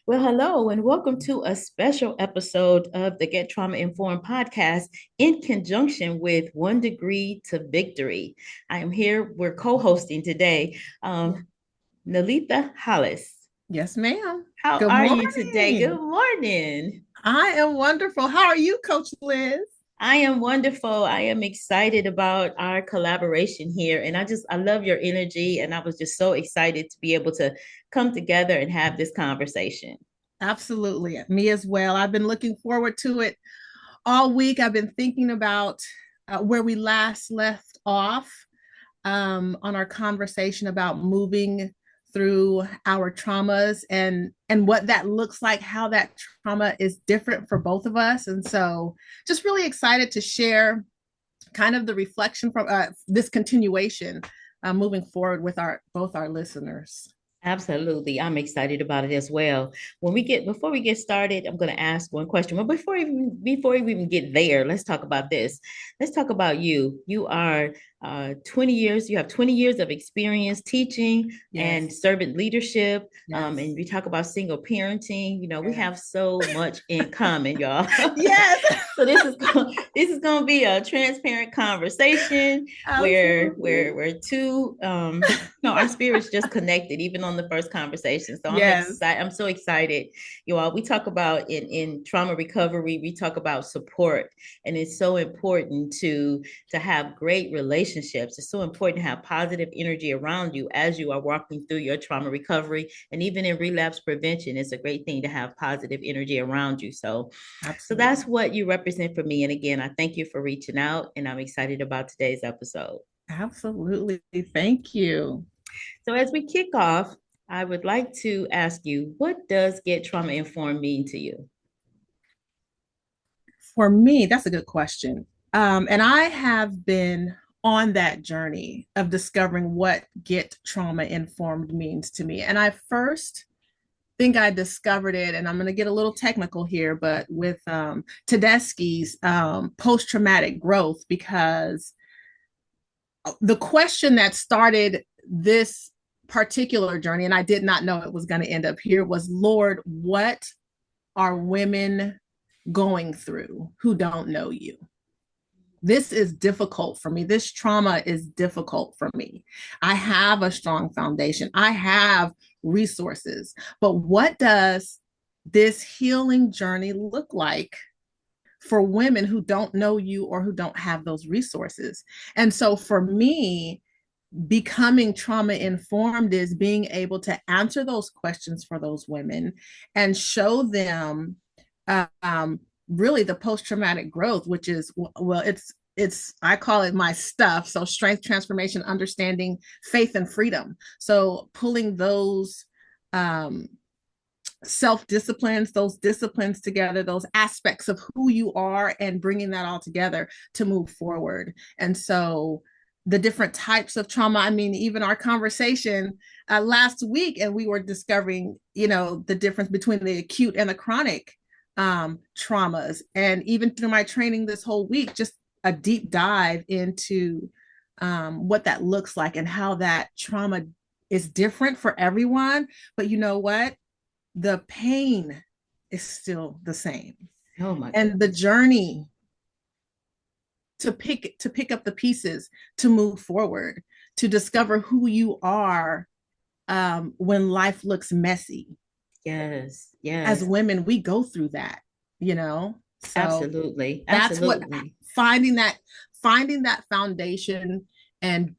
Well, hello, and welcome to a special episode of the Get Trauma Informed podcast in conjunction with One Degree to Victory. I am here, we're co hosting today, Nelieta Hollis. Yes, ma'am. How Good are you today? Good morning. morning. I am wonderful. How are you, Coach Liz? I am wonderful. I am excited about our collaboration here. And I love your energy. And I was just so excited to be able to come together and have this conversation. Absolutely. Me as well. I've been looking forward to it all week. I've been thinking about where we last left off on our conversation about moving through our traumas and what that looks like, how that trauma is different for both of us. And so just really excited to share kind of the reflection from this continuation moving forward with our both our listeners. Absolutely. I'm excited about it as well. Before we get started, I'm going to ask one question. Well, before we even get there, let's talk about this. Let's talk about you. You are 20 years, you have 20 years of experience teaching and Yes. servant leadership. Yes. And we talk about single parenting. We Yes. have so much in common, y'all. Yes. So this is going to be a transparent conversation where Absolutely. we're two no, our spirits just connected even on the first conversation. So I'm Yes. excited. I'm so excited. You all, we talk about in trauma recovery, we talk about support, and it's so important to have great relationships. It's so important to have positive energy around you as you are walking through your trauma recovery, and even in relapse prevention, it's a great thing to have positive energy around you. So that's Absolutely. what you represent for me. And again, I thank you for reaching out, and I'm excited about today's episode. Absolutely. Thank you. So as we kick off, I would like to ask you, what does Get Trauma Informed mean to you? For me, that's a good question. And I have been on that journey of discovering what get trauma informed means to me. And I first think I discovered it, and I'm going to get a little technical here, but with Tedeschi's post traumatic growth, because the question that started this particular journey, and I did not know it was going to end up here, was Lord, what are women going through who don't know you? This is difficult for me. This trauma is difficult for me. I have a strong foundation, I have resources, but what does this healing journey look like for women who don't know you or who don't have those resources? And so for me, becoming trauma informed is being able to answer those questions for those women and show them really the post-traumatic growth, which is, well, it's I call it my stuff. So strength, transformation, understanding, faith, and freedom. So pulling those um self-disciplines, those disciplines together, those aspects of who you are, and bringing that all together to move forward. And so the different types of trauma, I mean, even our conversation last week, and we were discovering, the difference between the acute and the chronic traumas. And even through my training this whole week, just a deep dive into what that looks like and how that trauma is different for everyone. But you know what? The pain is still the same. Oh my And the goodness. journey to pick up the pieces, to move forward, to discover who you are when life looks messy. Yes, As yes, women, we go through that. So absolutely, that's what absolutely. finding that finding that foundation and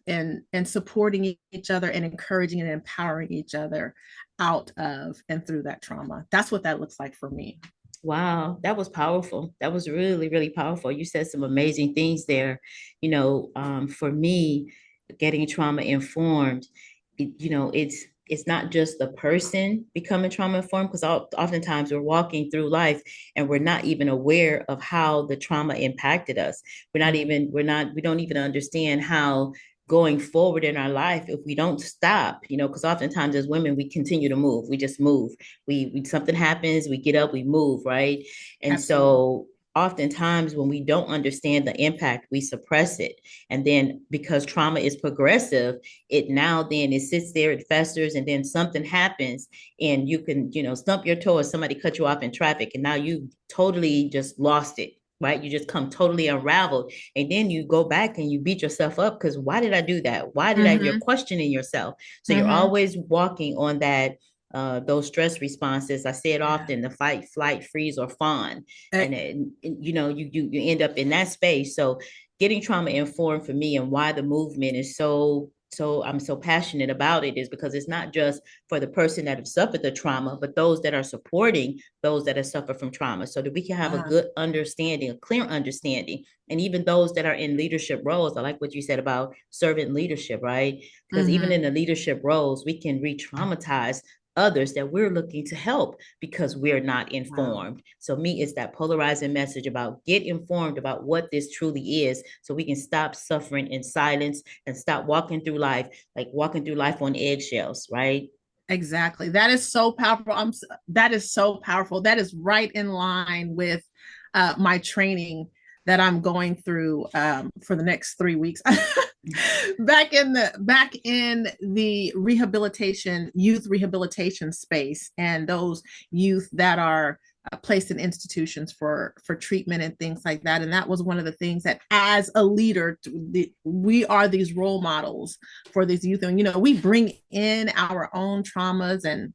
supporting each other and encouraging and empowering each other out of and through that trauma. That's what that looks like for me. Wow, that was powerful. That was really, really powerful. You said some amazing things there. For me, getting trauma informed, it's not just the person becoming trauma informed because oftentimes we're walking through life and we're not even aware of how the trauma impacted us. We don't even understand how going forward in our life if we don't stop, because oftentimes as women we continue to move, we just move, we something happens, we get up, we move, right? And Absolutely. so oftentimes when we don't understand the impact, we suppress it. And then because trauma is progressive, it now then it sits there, it festers, and then something happens and you can, stump your toe or somebody cut you off in traffic, and now you totally just lost it. Right, you just come totally unraveled, and then you go back and you beat yourself up because why did I do that? Why did I? You're Mm-hmm. questioning yourself, so you're Mm-hmm. always walking on that those stress responses. I say it Yeah. often: the fight, flight, freeze, or fawn, Eh, and you end up in that space. So getting trauma informed for me and why the movement is so I'm so passionate about it is because it's not just for the person that have suffered the trauma, but those that are supporting those that have suffered from trauma, so that we can have a uh, good understanding, a clear understanding. And even those that are in leadership roles, I like what you said about servant leadership, right? Because even mm-hmm. in the leadership roles, we can re-traumatize others that we're looking to help because we're not Wow. informed. So me, it's that polarizing message about get informed about what this truly is so we can stop suffering in silence and stop walking through life like walking through life on eggshells, right? Exactly. That is so powerful. That is so powerful. That is right in line with my training that I'm going through for the next 3 weeks. Back in the rehabilitation, youth rehabilitation space, and those youth that are placed in institutions for treatment and things like that. And that was one of the things that, as a leader, we are these role models for these youth. And we bring in our own traumas and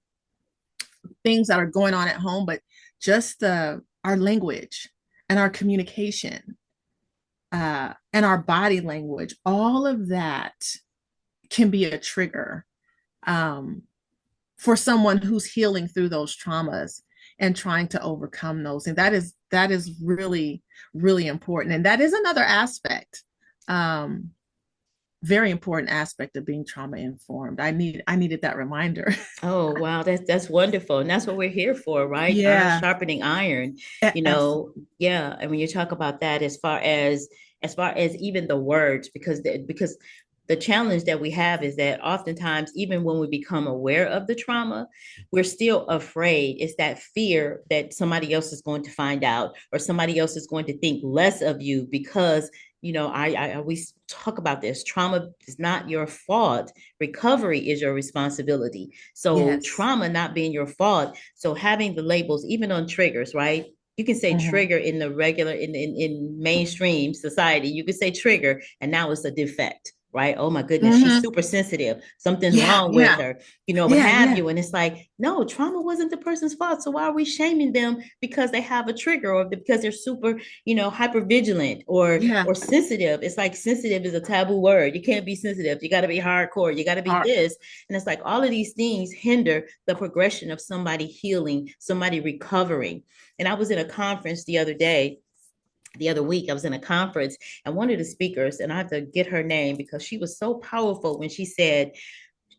things that are going on at home, but just our language and our communication and our body language, all of that can be a trigger um, for someone who's healing through those traumas and trying to overcome those. And that is really, really important. And that is another aspect, very important aspect of being trauma informed. I needed that reminder. Oh, wow, that's wonderful. And that's what we're here for, right? Iron Yeah, sharpening iron, absolutely. yeah. And when you talk about that as far as even the words, because the challenge that we have is that oftentimes, even when we become aware of the trauma, we're still afraid. It's that fear that somebody else is going to find out or somebody else is going to think less of you because I always talk about this. Trauma is not your fault. Recovery is your responsibility. So Yes. trauma not being your fault. So having the labels, even on triggers, right? You can say Mm-hmm. trigger in the regular in mainstream society. You can say trigger, and now it's a defect, right? Oh my goodness, she's Mm-hmm. super sensitive. Something's Yeah, wrong with yeah, her, what yeah, have yeah, you. And it's like, no, trauma wasn't the person's fault. So why are we shaming them because they have a trigger or because they're super, hyper vigilant yeah. or sensitive? It's like sensitive is a taboo word. You can't be sensitive. You got to be hardcore. You got to be Art. this. And it's like all of these things hinder the progression of somebody healing, somebody recovering. And I was in a conference the other week. I was in a conference, and one of the speakers, and I have to get her name because she was so powerful when she said,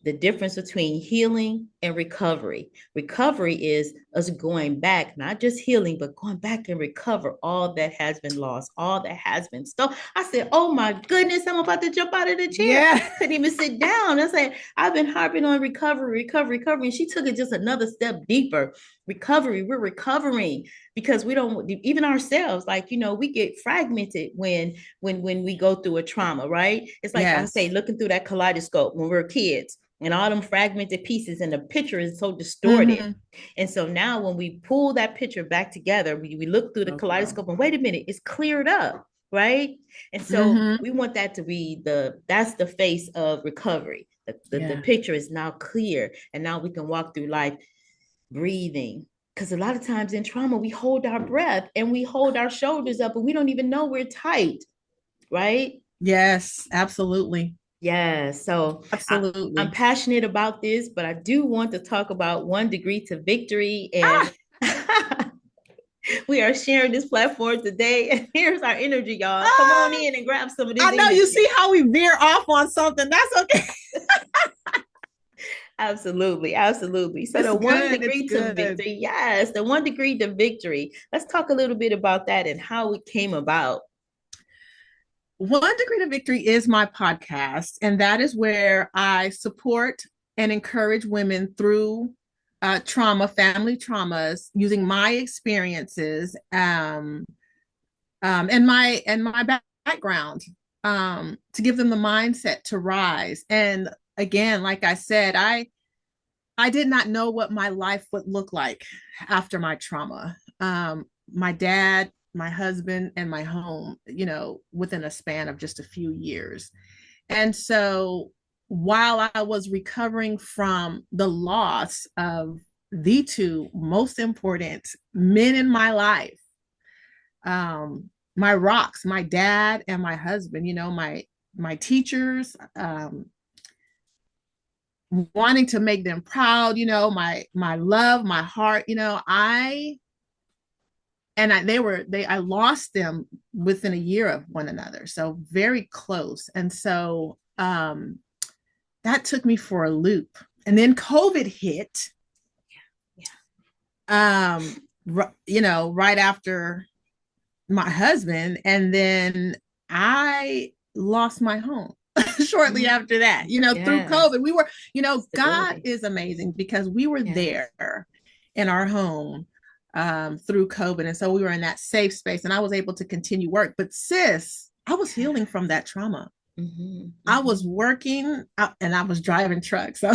the difference between healing and recovery. Recovery is us going back, not just healing, but going back and recover all that has been lost, all that has been stolen. I said, oh my goodness, I'm about to jump out of the chair. Yeah. I couldn't even sit down. I said, I've been harping on recovery, recovery, recovery. And she took it just another step deeper. Recovery, we're recovering because we don't, even ourselves, like, we get fragmented when we go through a trauma, right? It's like I say, Yes. looking through that kaleidoscope when we're kids and all them fragmented pieces, and the picture is so distorted. Mm-hmm. And so now when we pull that picture back together, we look through the So well. kaleidoscope and wait a minute, it's cleared up, right? And so Mm-hmm. we want that to be that's the face of recovery. The Yeah. picture is now clear, and now we can walk through life breathing. Because a lot of times in trauma, we hold our breath and we hold our shoulders up and we don't even know we're tight, right? Yes, absolutely. Yeah, so I'm Absolutely. passionate about this, but I do want to talk about 1 degree to victory. And Ah, we are sharing this platform today. And here's our energy, y'all. Come on ah. in and grab some of this I know you energy. see how we veer off on something. That's okay. Absolutely, absolutely. So It's the one good. It's degree to good. victory, yes, the 1 degree to victory. Let's talk a little bit about that and how it came about. 1 Degree to Victory is my podcast, and that is where I support and encourage women through trauma, family traumas, using my experiences and my background, to give them the mindset to rise. And again, like I said, I did not know what my life would look like after my trauma. My dad, my husband, and my home, within a span of just a few years. And so while I was recovering from the loss of the two most important men in my life, my rocks, my dad and my husband, my teachers, wanting to make them proud, my love, my heart, I lost them within a year of one another, so very close. And so that took me for a loop. And then COVID hit, right after my husband, and then I lost my home shortly after that, through COVID. We were, God is amazing, because we were there in our home through COVID. And so we were in that safe space, and I was able to continue work. But sis, I was healing from that trauma. I was working and I was driving trucks. So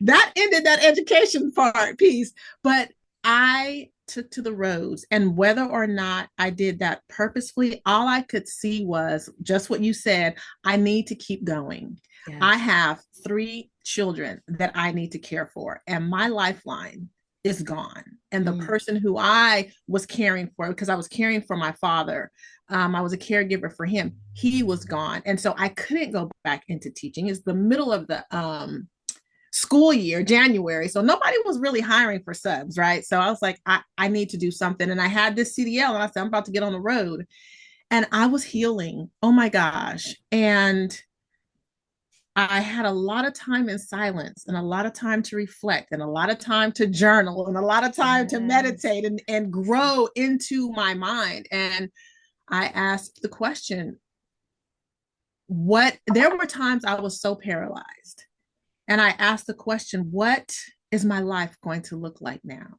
that ended that education piece. But I took to the roads, and whether or not I did that purposefully, all I could see was just what you said. I need to keep going. I have 3 children that I need to care for, and my lifeline is gone. And the person who I was caring for, because I was caring for my father, I was a caregiver for him, he was gone. And so I couldn't go back into teaching. It's the middle of the school year, January. So nobody was really hiring for subs, right? So I was like, I need to do something. And I had this CDL, and I said, I'm about to get on the road. And I was healing. Oh my gosh. And I had a lot of time in silence, and a lot of time to reflect, and a lot of time to journal, and a lot of time to meditate and grow into my mind. And I asked the question, there were times I was so paralyzed. And I asked the question, what is my life going to look like now?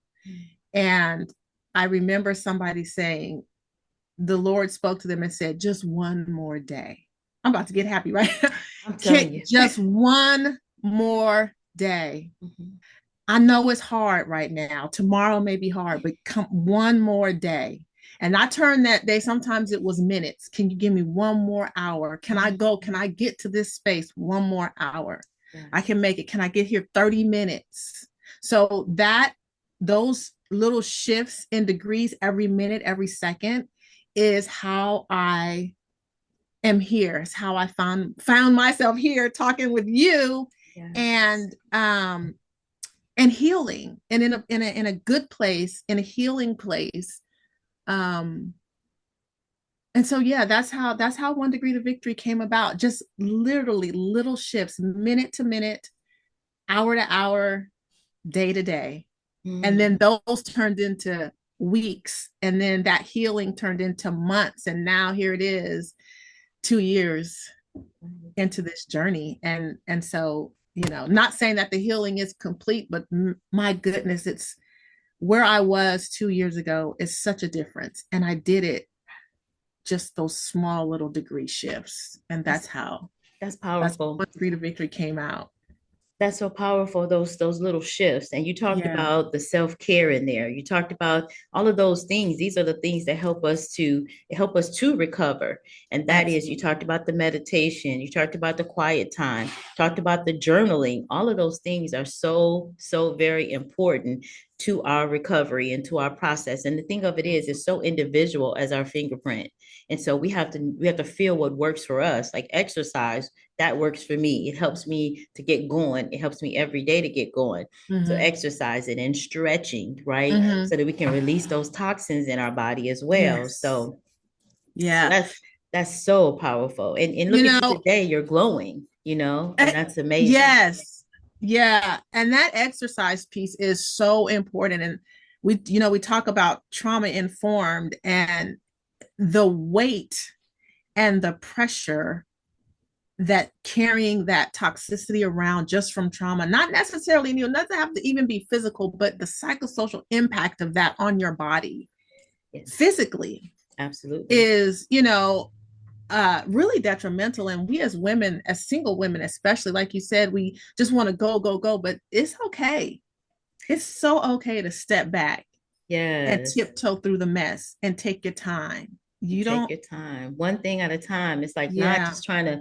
And I remember somebody saying, the Lord spoke to them and said, just one more day. I'm about to get happy, right? I'm telling you. Just one more day. I know it's hard right now. Tomorrow may be hard, but come one more day. And I turned that day, sometimes it was minutes. Can you give me one more hour? Can I go? Can I get to this space one more hour? I can make it. Can I get here 30 minutes? So those little shifts in degrees every minute, every second is how I am here. It's how I found myself here talking with you, and healing, and in a good place, in a healing place. And so that's how 1 Degree to Victory came about. Just literally little shifts, minute to minute, hour to hour, day to day. And then those turned into weeks, and then that healing turned into months, and now here it is, 2 years into this journey. And so, not saying that the healing is complete, but my goodness, it's where I was 2 years ago is such a difference. And I did it just those small little degree shifts. And that's powerful. That's 1 Degree to Victory came out. That's so powerful, those little shifts. And you talked about the self-care in there. You talked about all of those things. These are the things that help us to recover. And that is, you talked about the meditation, you talked about the quiet time, talked about the journaling. All of those things are so very important to our recovery and to our process. And the thing of it is, it's so individual as our fingerprint. And so we have to feel what works for us. Like exercise, that works for me. It helps me to get going. It helps me every day to get going. So exercising and stretching, right? So that we can release those toxins in our body as well. So that's so powerful. And look at you today, you're glowing, and that's amazing. Yes. Yeah. And that exercise piece is so important. And we talk about trauma informed, and the weight and the pressure that carrying that toxicity around just from trauma, not necessarily, doesn't have to even be physical, but the psychosocial impact of that on your body physically Absolutely. is, really detrimental. And we as women, as single women, especially, like you said, we just want to go, go, go, but it's okay. It's so okay to step back and Yes. tiptoe through the mess and take your time. You Take don't, your time, one thing at a time. It's like not yeah, just trying to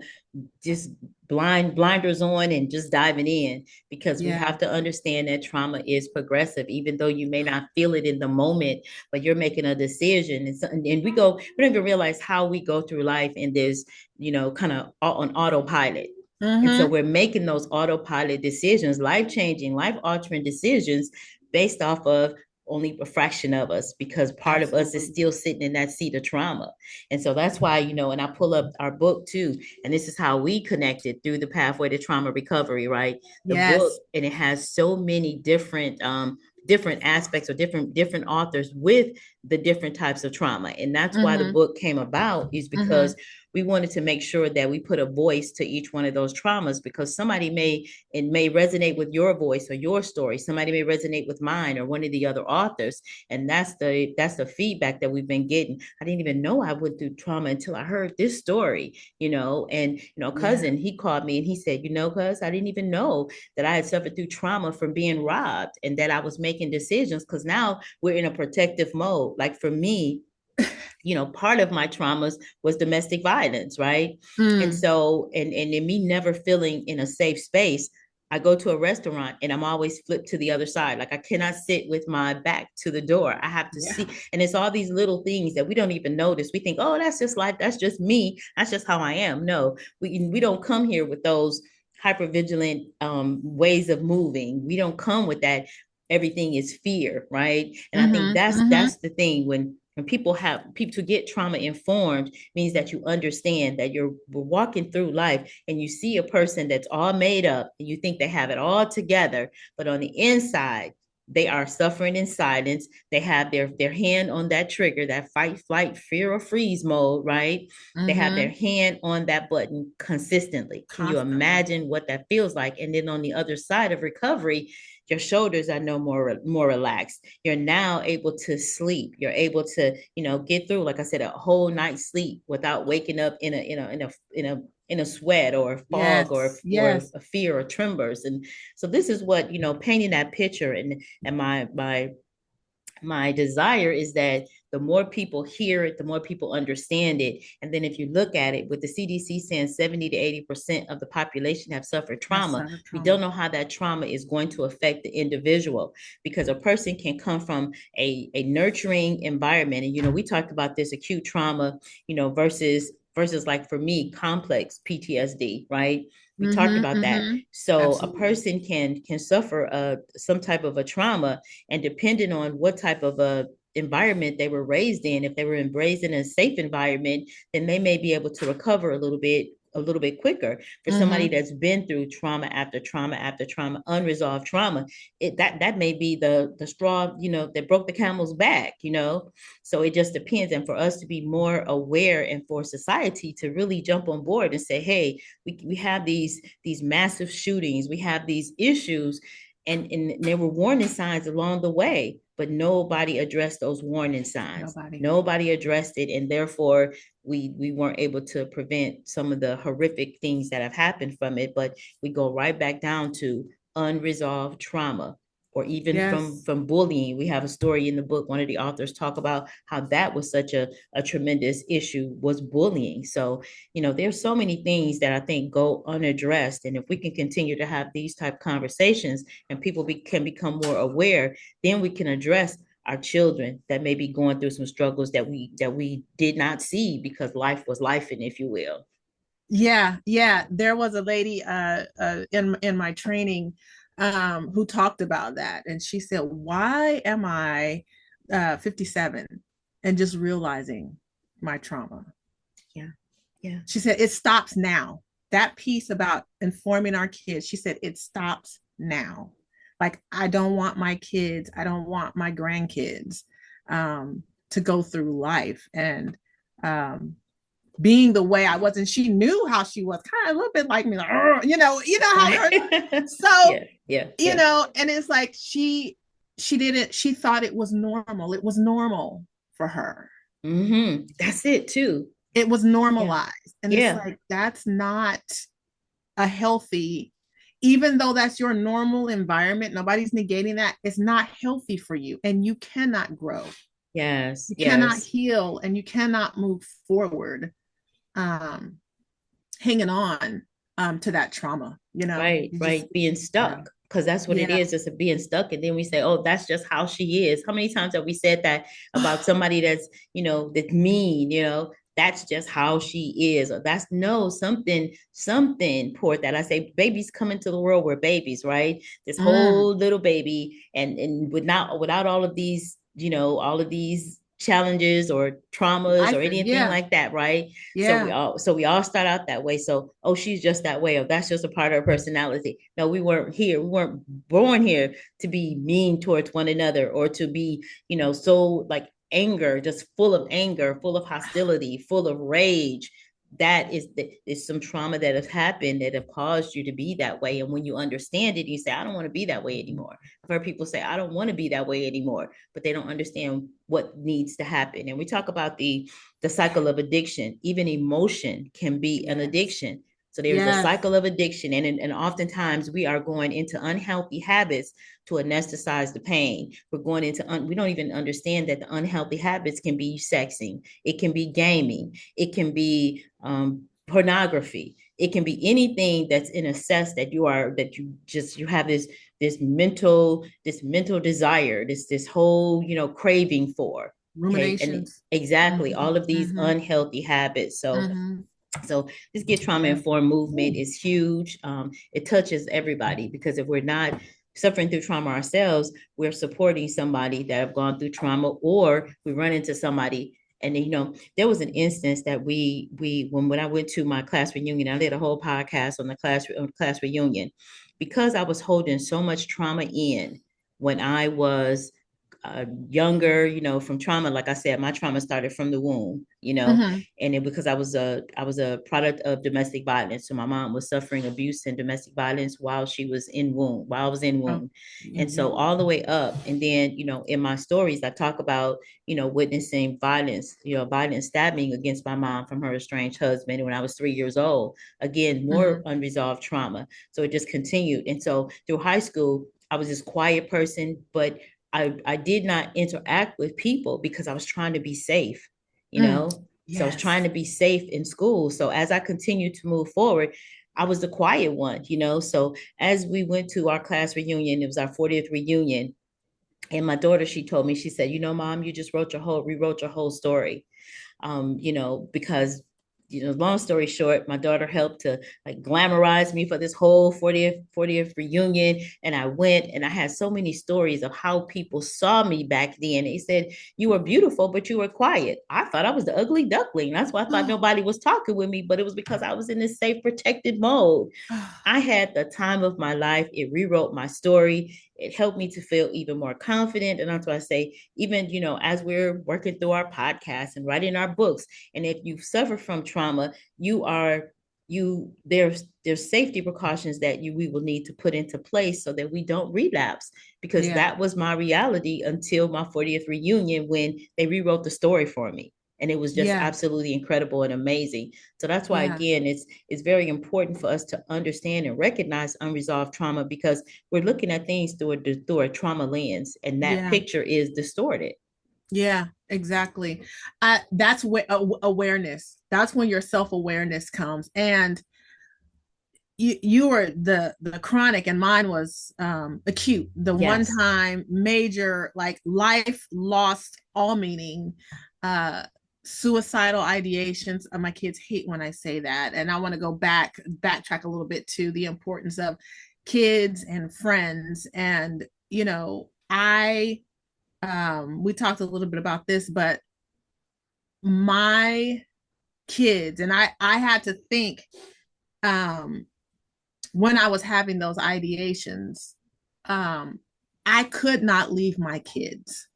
just blinders on and just diving in, because we yeah. have to understand that trauma is progressive, even though you may not feel it in the moment, but you're making a decision. And we don't even realize how we go through life in this, kind of on autopilot. And so Mm-hmm. we're making those autopilot decisions, life changing, life altering decisions based off of only a fraction of us, because part of us is Absolutely. still sitting in that seat of trauma. And so that's why, and I pull up our book too, and this is how we connected through the pathway to trauma recovery, right? The book, Yes. and it has so many different aspects, or different authors with the different types of trauma. And that's why the Mm-hmm. book came about, is Mm-hmm. because we wanted to make sure that we put a voice to each one of those traumas, because somebody may resonate with your voice or your story. Somebody may resonate with mine or one of the other authors. And that's the feedback that we've been getting. I didn't even know I went through trauma until I heard this story, and Yeah. cousin, he called me and he said, cuz I didn't even know that I had suffered through trauma from being robbed, and that I was making decisions, because now we're in a protective mode. Like for me, part of my traumas was domestic violence, right? And Mm. so, and in me never feeling in a safe space, I go to a restaurant and I'm always flipped to the other side. Like I cannot sit with my back to the door. I have to Yeah. see. And it's all these little things that we don't even notice. We think, oh, that's just life. That's just me. That's just how I am. No, we don't come here with those hyper vigilant ways of moving. We don't come with that. Everything is fear, right? And I think Mm-hmm. that's Mm-hmm. that's the thing. When people to get trauma informed means that you understand that you're walking through life and you see a person that's all made up and you think they have it all together, but on the inside they are suffering in silence. They have their hand on that trigger, that fight, flight, fear, or freeze mode, right? They have their Mm-hmm. hand on that button consistently. Can you Constantly. imagine what that feels like? And then on the other side of recovery, your shoulders are no more relaxed. You're now able to sleep. You're able to, get through, like I said, a whole night's sleep without waking up in a sweat or a fog or Yes. Yes. a fear or tremors. And so this is what, painting that picture, and my desire is that the more people hear it, the more people understand it. And then if you look at it, with the CDC saying 70 to 80% of the population have suffered Have trauma, suffered we don't trauma. know how that trauma is going to affect the individual, because a person can come from a nurturing environment. And, we talked about this acute trauma, versus like for me, complex PTSD, right? We talked Mm-hmm. about that. Mm-hmm. So a Absolutely. person can suffer some type of a trauma, and depending on what type of a environment they were raised in, if they were raised in a safe environment, then they may be able to recover a little bit quicker. For somebody Mm-hmm. that's been through trauma after trauma after trauma, unresolved trauma, that may be the straw, that broke the camel's back. So it just depends. And for us to be more aware, and for society to really jump on board and say, hey, we have these massive shootings, we have these issues, and there were warning signs along the way, but nobody addressed those warning signs. Nobody. Nobody addressed it, and therefore we weren't able to prevent some of the horrific things that have happened from it. But we go right back down to unresolved trauma, or even from Yes. from bullying. We have a story in the book. One of the authors talk about how that was such a tremendous issue, was bullying. So there's so many things that I think go unaddressed, and if we can continue to have these type conversations, and people can become more aware, then we can address our children that may be going through some struggles that we did not see, because life was life, and if you will. Yeah, yeah. There was a lady in my training who talked about that, and she said, "Why am I 57 and just realizing my trauma?" Yeah, yeah. She said, "It stops now." That piece about informing our kids, she said, "It stops now." Like, I don't want my kids, I don't want my grandkids to go through life and um, being the way I was, and she knew how she was, kind of a little bit like me, like, how you're. Right. So, Yeah, yeah, yeah. and it's like she didn't, she thought it was normal. It was normal for her. That's it too. It was Yeah. normalized. And it's Yeah. like, that's not a healthy, even though that's your normal environment, nobody's negating that. It's not healthy for you. And you cannot grow. Yes. You cannot Yes. heal and you cannot move forward um, hanging on to that trauma. You know, Right, you just, right. Being yeah, stuck, because that's what it yeah. is, just a being stuck. And then we say, oh, that's just how she is. How many times have we said that about somebody that's, that's mean, that's just how she is. Or that's no, something poor that I say, babies come into the world, we're babies, right? This Mm, whole little baby, and without all of these, all of these challenges or traumas or life, anything yeah, like that, right? So we yeah, all so we all start out that way. So, oh, she's just that way. Oh, that's just a part of her personality. No, we weren't here. We weren't born here to be mean towards one another or to be, so like anger, just full of anger, full of hostility, full of rage. That is some trauma that has happened that have caused you to be that way. And when you understand it, you say, I don't want to be that way anymore. I've heard people say, I don't want to be that way anymore, but they don't understand what needs to happen. And we talk about the cycle of addiction. Even emotion can be an yes, addiction. So there's a yes, cycle of addiction, and oftentimes we are going into unhealthy habits to anesthetize the pain. We're going into we don't even understand that the unhealthy habits can be sexing, it can be gaming, it can be pornography, it can be anything that's in excess that you have this mental desire, this whole craving for. Okay, and ruminations. exactly Mm-hmm, all of these mm-hmm, unhealthy habits. mm-hmm. So this Get Trauma Yeah. Informed movement is huge. It touches everybody because if we're not suffering through trauma ourselves, we're supporting somebody that have gone through trauma, or we run into somebody. And there was an instance that when I went to my class reunion, I did a whole podcast on the class reunion because I was holding so much trauma in when I was younger, from trauma. Like I said, my trauma started from the womb, Mm-hmm. and it because I was a product of domestic violence. So my mom was suffering abuse and domestic violence while I was in Oh. womb. And Mm-hmm. so all the way up. And then, in my stories, I talk about, witnessing violence, violent stabbing against my mom from her estranged husband when I was 3 years old. Again, more Mm-hmm. unresolved trauma. So it just continued. And so through high school, I was this quiet person, but I did not interact with people because I was trying to be safe, you Mm. know? So I was trying Yes. to be safe in school. So as I continued to move forward, I was the quiet one, So as we went to our class reunion, it was our 40th reunion. And my daughter, she told me, she said, Mom, you just rewrote your whole story. Because long story short, my daughter helped to like glamorize me for this whole 40th reunion. And I went and I had so many stories of how people saw me back then. They said, you were beautiful, but you were quiet. I thought I was the ugly duckling. That's why I thought Oh. nobody was talking with me, but it was because I was in this safe, protected mode. I had the time of my life. It rewrote my story. It helped me to feel even more confident. And that's why I say, even, as we're working through our podcast and writing our books, and if you suffer from trauma, there's safety precautions that we will need to put into place so that we don't relapse, because Yeah. that was my reality until my 40th reunion when they rewrote the story for me. And it was just Yeah. absolutely incredible and amazing. So that's why, Yeah. again, it's very important for us to understand and recognize unresolved trauma, because we're looking at things through a trauma lens, and that Yeah. picture is distorted. Yeah, exactly. That's where awareness. That's when your self-awareness comes. And you were the chronic and mine was acute, the one Yes. time major, like life lost all meaning, uh suicidal ideations. My kids hate when I say that, and I want to backtrack a little bit to the importance of kids and friends. And I we talked a little bit about this, but my kids, and I had to think um when I was having those ideations, um, I could not leave my kids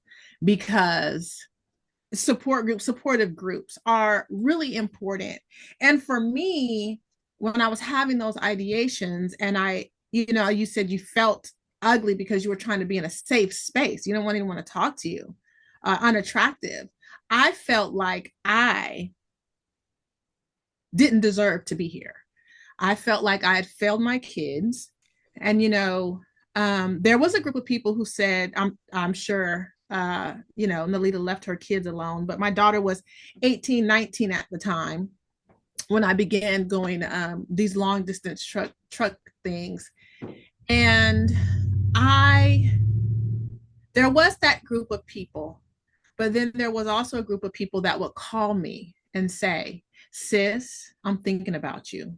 because supportive groups are really important. And for me, when I was having those ideations, and you said you felt ugly because you were trying to be in a safe space. You don't want anyone to talk to you, unattractive. I felt like I didn't deserve to be here. I felt like I had failed my kids. And, there was a group of people who said, I'm sure, Nelieta left her kids alone, but my daughter was 18, 19 at the time when I began going these long distance truck things. And I, there was that group of people, but then there was also a group of people that would call me and say, sis, I'm thinking about you.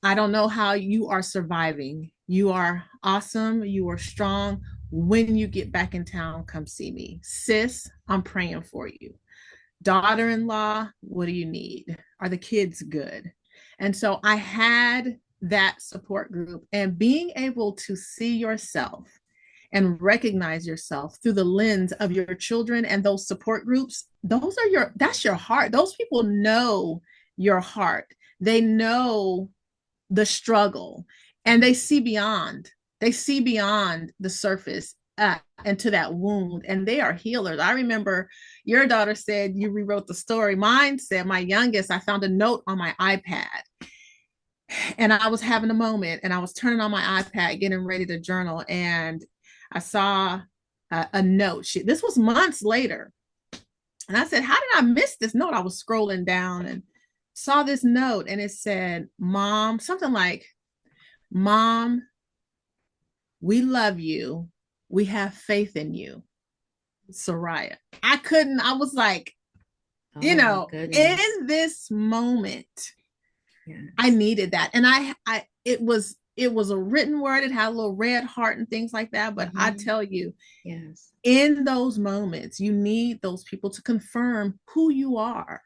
I don't know how you are surviving. You are awesome. You are strong. When you get back in town, come see me. Sis, I'm praying for you. Daughter in law, what do you need? Are the kids good? And so I had that support group, and being able to see yourself and recognize yourself through the lens of your children and those support groups, that's your heart. Those people know your heart. They know the struggle, and they see beyond the surface into that wound, and they are healers. I remember your daughter said you rewrote the story. Mine said, my youngest, I found a note on my iPad, and I was having a moment, and I was turning on my iPad getting ready to journal, and I saw a note. This was months later, and I said, how did I miss this note? I was scrolling down and saw this note, and it said, Mom, something like, Mom, we love you. We have faith in you, Soraya. I was like, Oh my goodness. in this moment, I Yes. needed that. And it was a written word. It had a little red heart and things like that. But I Mm-hmm. tell you, Yes. in those moments, you need those people to confirm who you are.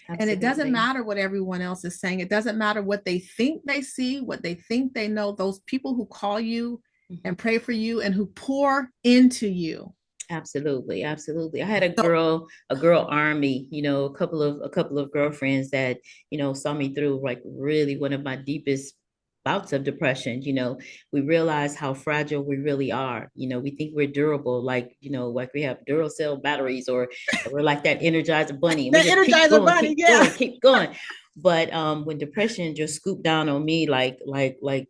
And it doesn't Absolutely. matter what everyone else is saying. It doesn't matter what they think they see, what they think they know. Those people who call you Mhm. and pray for you and who pour into you. Absolutely, absolutely. I had So, a girl army, a couple of girlfriends that, saw me through like really one of my deepest bouts of depression. We realize how fragile we really are. We think we're durable, like we have Duracell batteries, or we're like that Energizer bunny, and the we just Energizer Bunny, keep yeah. going, keep going. But when depression just scooped down on me,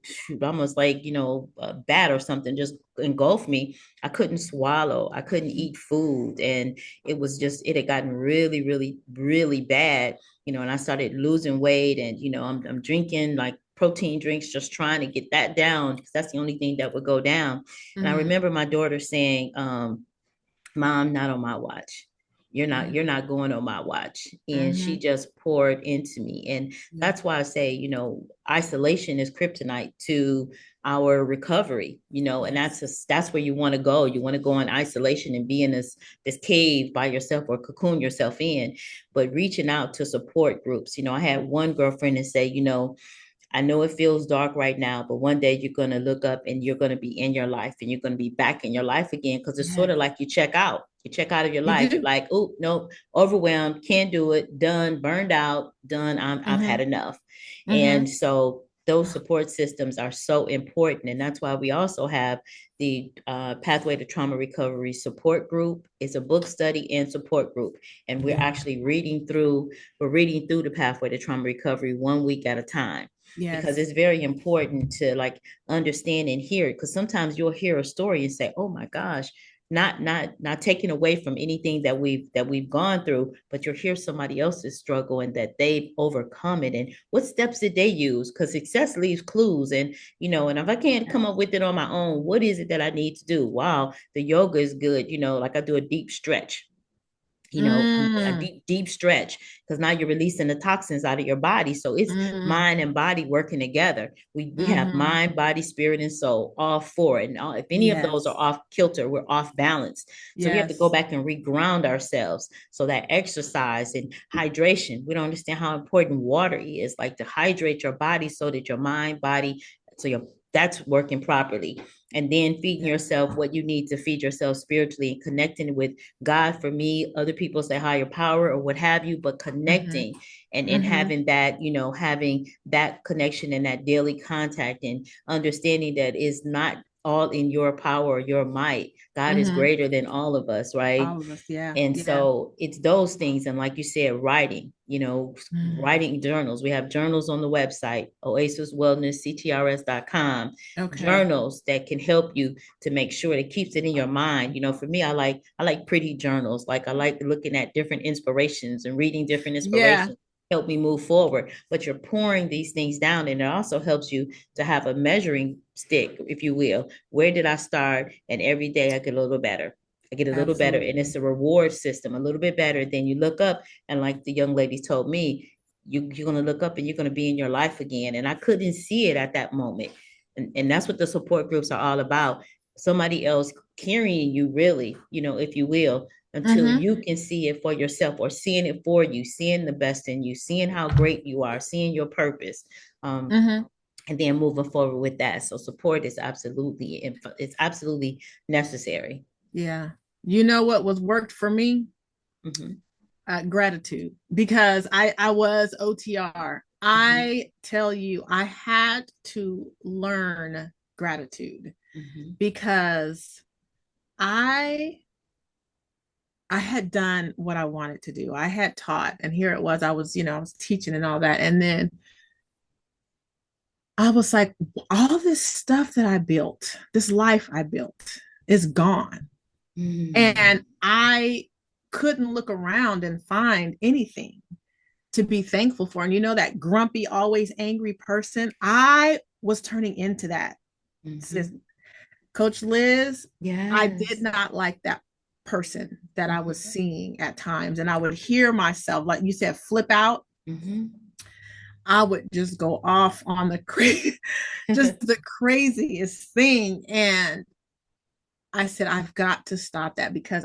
shoot, almost like a bat or something, just engulfed me. I couldn't swallow. I couldn't eat food. And it had gotten really, really, really bad, and I started losing weight, and, I'm drinking like protein drinks, just trying to get that down because that's the only thing that would go down. And I Mm-hmm. remember my daughter saying, Mom, not on my watch. Mm-hmm. You're not going on my watch. And she Mm-hmm. just poured into me. And Yeah. that's why I say, isolation is kryptonite to our recovery, and Yes. that's where you want to go. You want to go in isolation and be in this cave by yourself, or cocoon yourself in. But reaching out to support groups, I had one girlfriend that say, I know it feels dark right now, but one day you're going to look up and you're going to be in your life, and you're going to be back in your life again. Cause it's sort Yes. of like you check out. You check out of your You life. You're do. like, oh, no, overwhelmed, can't do it, done, burned out, done. I've Mm-hmm. had enough. Mm-hmm. And so those support systems are so important. And that's why we also have the Pathway to Trauma Recovery support group. It's a book study and support group. And we're Yeah. actually we're reading through the Pathway to Trauma Recovery 1 week at a time, because Yes. it's very important to like understand and hear it, because sometimes you'll hear a story and say, oh my gosh, not taking away from anything that we've gone through, but you'll hear somebody else's struggle and that they've overcome it, and what steps did they use, because success leaves clues. And and if I can't come up with it on my own, what is it that I need to do? Wow, the yoga is good, like I do a deep stretch, a Mm. deep stretch, because now you're releasing the toxins out of your body. So it's Mm. mind and body working together. We have Mm-hmm. mind, body, spirit, and soul, all four. And if any of those are Yes. off kilter, we're off balance. So we have to go Yes. back and reground ourselves. So that exercise and hydration, we don't understand how important water is, like to hydrate your body so that your mind, body, so your that's working properly. And then feeding Yes. yourself what you need to feed yourself spiritually, and connecting with God. For me, other people say higher power or what have you, but Mm-hmm. connecting and Mm-hmm. having that connection and that daily contact, and understanding that is not all in your power, your might. God is Mm-hmm. greater than all of us, right? All of us. Yeah. And Yeah. so it's those things. And like you said, writing, Mm. writing journals. We have journals on the website, oasiswellnesscenters.com. Okay. Journals that can help you to make sure it keeps it in your mind. For me, I like pretty journals. Like I like looking at different inspirations and reading different Yeah. inspirations help me move forward. But you're pouring these things down, and it also helps you to have a measuring stick, if you will. Where did I start? And every day I get a little better. I get a little better, and it's Absolutely. a reward system, a little bit better. Then you look up, and like the young lady told me, you're going to look up and you're going to be in your life again. And I couldn't see it at that moment. And that's what the support groups are all about. Somebody else carrying you, really, if you will, until Mm-hmm. you can see it for yourself, or seeing it for you, seeing the best in you, seeing how great you are, seeing your purpose. Mm-hmm. And then moving forward with that. So support is absolutely necessary. Yeah. You know what was worked for me? Mm-hmm. Gratitude, because I was OTR. Mm-hmm. I tell you, I had to learn gratitude Mm-hmm. because I I had done what I wanted to do. I had taught, and here it was. I was teaching and all that, and then I was like, all this stuff that I built, this life I built, is gone, Mm-hmm. and I couldn't look around and find anything to be thankful for. And that grumpy, always angry person, I was turning into that. Mm-hmm. Coach Liz, I did Yes. not like that person that I was Mm-hmm. seeing at times. And I would hear myself, like you said, flip out. Mm-hmm. I would just go off on just the craziest thing. And I said, I've got to stop that, because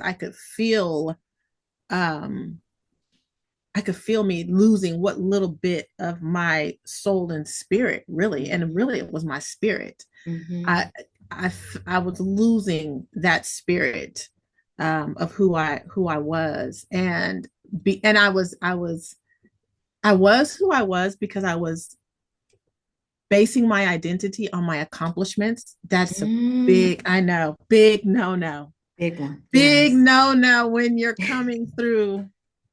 um, I could feel me losing what little bit of my soul and spirit, really. And Mm-hmm. really, it was my spirit. Mm-hmm. I, I was losing that spirit, of who I was. And I was who I was because I was basing my identity on my accomplishments. That's a Mm. big, I know, big no no. Big one. Big Yes. no no when you're coming through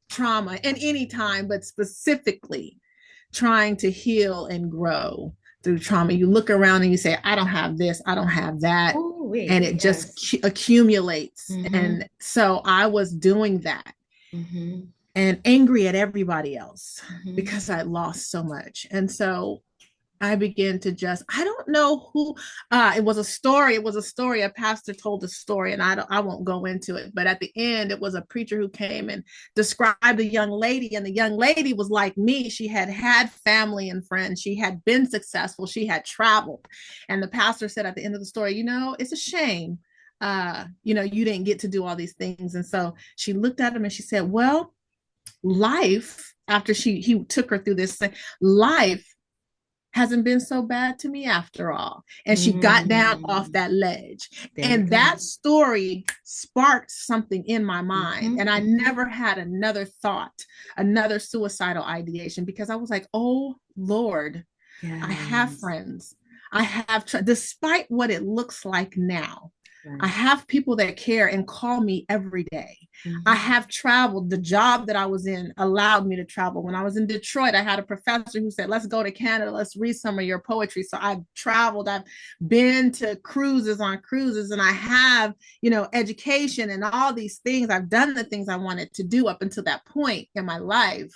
trauma, and any time, but specifically trying to heal and grow through trauma. You look around and you say, I don't have this, I don't have that. Oh, And wait. it Yes. just accumulates. Mm-hmm. And so I was doing that Mm-hmm. and angry at everybody else Mm-hmm. because I lost so much. And so I began to I don't know who, it was a story. It was a story. A pastor told a story, and I won't go into it. But at the end, it was a preacher who came and described a young lady. And the young lady was like me. She had had family and friends. She had been successful. She had traveled. And the pastor said at the end of the story, it's a shame. You didn't get to do all these things. And so she looked at him and she said, well, life, after he took her through this thing, life hasn't been so bad to me after all. And she got down off Mm. that ledge. There we And go. that story sparked something in my mind. Mm-hmm. And I Mm-hmm. never had another thought, another suicidal ideation, because I was like, oh, Lord, I have Yes. friends. Despite what it looks like now, I Right. have people that care and call me every day. I Mm-hmm. have traveled. The job that I was in allowed me to travel. When I was in Detroit, I had a professor who said, let's go to Canada. Let's read some of your poetry. So I've traveled. I've been to cruises on cruises, and I have, education and all these things. I've done the things I wanted to do up until that point in my life.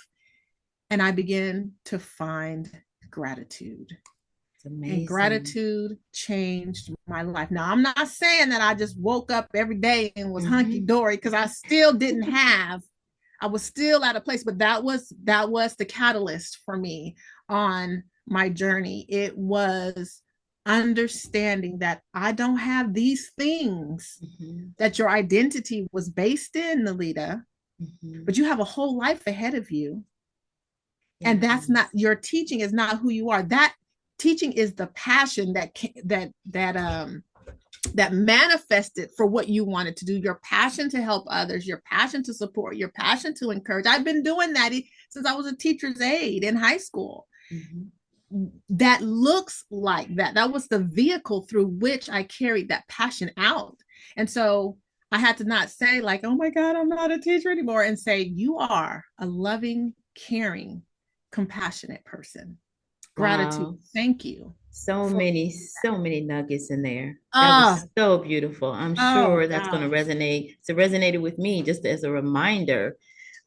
And I began to find gratitude. It's And amazing. gratitude changed my life. Now, I'm not saying that I just woke up every day and was hunky Mm-hmm. dory, because I still didn't have, I was still at a place, but that was the catalyst for me on my journey. It was understanding that I don't have these things Mm-hmm. that your identity was based in, Nelieta, Mm-hmm. but you have a whole life ahead of you. And that's not, Yes. your teaching is not who you are. That teaching is the passion that manifested for what you wanted to do, your passion to help others, your passion to support, your passion to encourage. I've been doing that since I was a teacher's aide in high school. Mm-hmm. that looks like that. That was the vehicle through which I carried that passion out. And so I had to not say, like, oh my God, I'm not a teacher anymore, and say, you are a loving, caring, compassionate person. Gratitude. Wow. Thank you So for many, so many nuggets in there. That oh, was so beautiful. I'm oh sure that's going to gosh. resonate. So resonated with me just as a reminder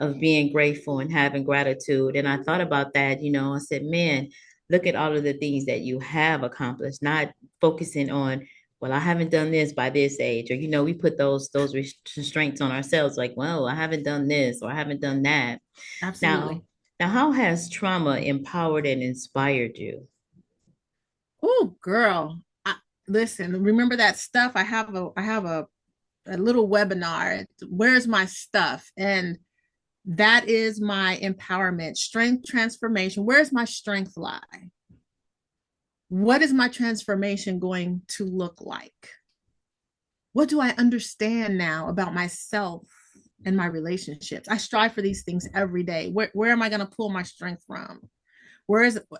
of being grateful and having gratitude. And I thought about that, I said, man, look at all of the things that you have accomplished, not focusing on, well, I haven't done this by this age, or we put those restraints on ourselves, like, well, I haven't done this or I haven't done that. Now, Absolutely. now, how has trauma empowered and inspired you? Oh, girl. Listen, remember that stuff? I have a little webinar. Where's my stuff? And that is my empowerment, strength transformation. Where's my strength lie? What is my transformation going to look like? What do I understand now about myself and my relationships? I strive for these things every day. Where am I going to pull my strength from?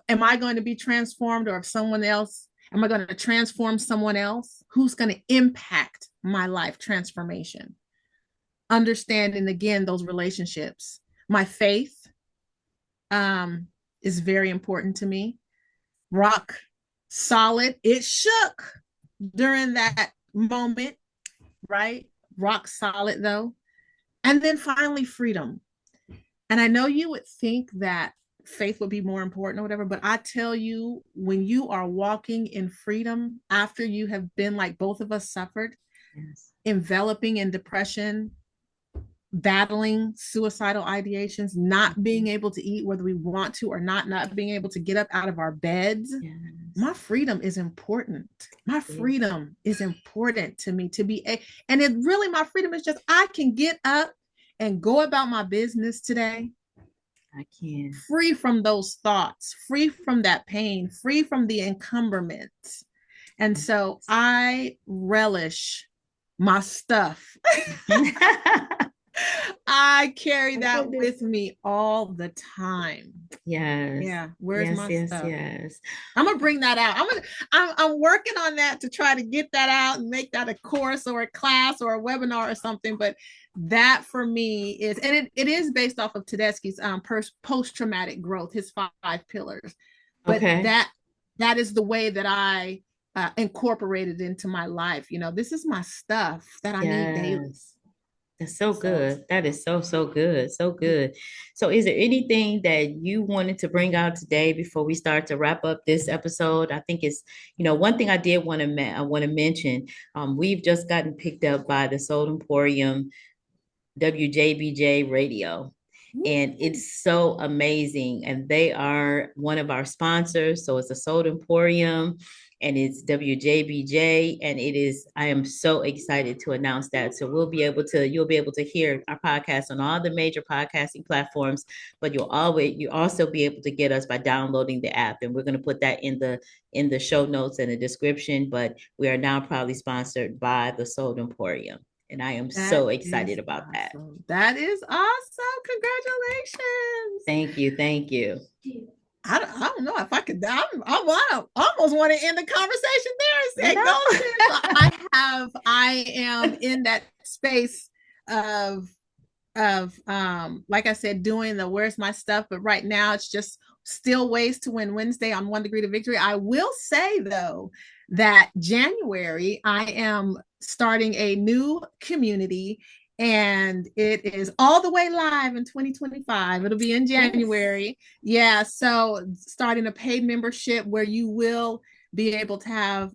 Am I going to be transformed, or if someone else, am I going to transform someone else? Who's going to impact my life transformation? Understanding again those relationships. My faith um, is very important to me. Rock solid. It shook during that moment, right? Rock solid though. And then finally, freedom. And I know you would think that faith would be more important or whatever, but I tell you, when you are walking in freedom after you have been like both of us suffered, Yes. enveloping in depression, battling suicidal ideations, not being able to eat whether we want to or not being able to get up out of our beds. Yes. My freedom is important. My Yes. freedom is important to me to be and it really, my freedom is just, I can get up and go about my business today, I can. free from those thoughts, free from that pain, free from the encumberments. And so I relish my stuff. I carry My that goodness. with me all the time. Yes. Yeah, where's Yes, my yes, stuff? yes. I'm gonna bring that out. I'm working on that to try to get that out and make that a course or a class or a webinar or something. But that for me is, and it is based off of Tedeschi's post-traumatic growth, his 5 pillars. But Okay. that is the way that I incorporated into my life. This is my stuff that I need daily. Yes. That's so So good. That is so, so good. So good. So is there anything that you wanted to bring out today before we start to wrap up this episode? I think it's, one thing I did I want to mention. We've just gotten picked up by the Soul Emporium WJBJ radio. And it's so amazing. And they are one of our sponsors. So it's a Soul Emporium and it's WJBJ. And I am so excited to announce that. So you'll be able to hear our podcast on all the major podcasting platforms, but you also be able to get us by downloading the app. And we're going to put that in the show notes and the description. But we are now proudly sponsored by the Soul Emporium. And I am that so excited is about that. awesome. That is awesome. Congratulations. Thank you. Thank you. I don't know if I could. Almost want to end the conversation there and say, No. "Go, sis." I am in that space of like I said, doing the where's my stuff. But right now, it's just still Ways to Win Wednesday on 1 Degree to Victory. I will say though that January I am starting a new community, and it is all the way live in 2025. It'll be in Yes. January. Yeah, so starting a paid membership where you will be able to have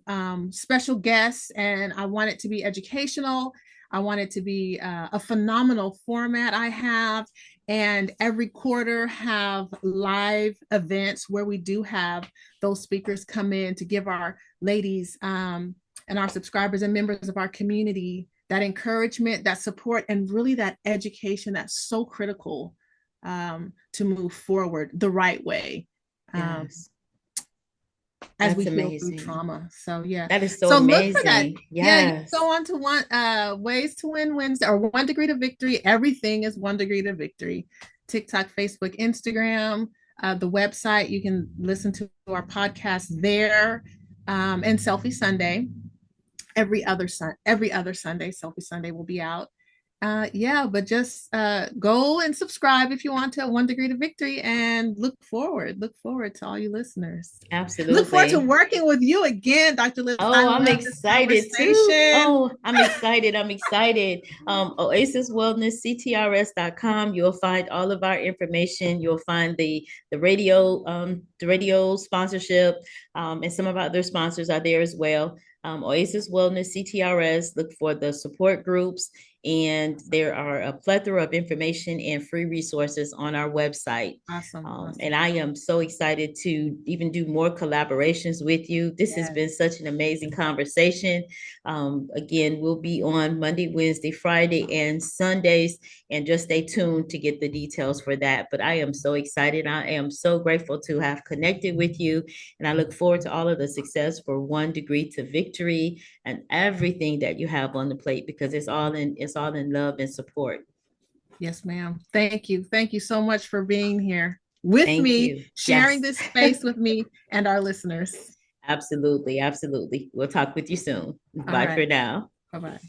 special guests, and I want it to be educational. I want it to be a phenomenal format I have, and every quarter have live events where we do have those speakers come in to give our ladies and our subscribers and members of our community that encouragement, that support, and really that education that's so critical to move forward the right way. Um, Yes. as we That's heal through amazing. trauma. So yeah. That is so So look for that. amazing. Yeah, you Yes. go on to Ways to Win Wednesday or 1 Degree to Victory. Everything is 1 Degree to Victory. TikTok, Facebook, Instagram. the website. You can listen to our podcast there, and Selfie Sunday every other Sunday. Selfie Sunday will be out. Yeah, but just go and subscribe if you want to 1 Degree to Victory, and look forward to all you listeners. Look forward to Absolutely. working with you again, Dr. Liz. Oh, I I'm love this excited too. conversation. Oh, I'm excited. I'm excited. Oasiswellnesscenters.com. You'll find all of our information. You'll find the radio sponsorship, and some of our other sponsors are there as well. Oasis Wellness CTRS, look for the support groups, and there are a plethora of information and free resources on our website. Awesome, And awesome. I am so excited to even do more collaborations with you. This has been Yes. such an amazing conversation. Again, we'll be on Monday, Wednesday, Friday, and Sundays, and just stay tuned to get the details for that. But I am so excited. I am so grateful to have connected with you, and I look forward to all of the success for 1 Degree to Victory and everything that you have on the plate, because it's all in love and support. Yes, ma'am. Thank you. Thank you so much for being here with Thank me, you. sharing Yes. this space with me and our listeners. Absolutely. Absolutely. We'll talk with you soon. All Bye for right. now. Bye bye.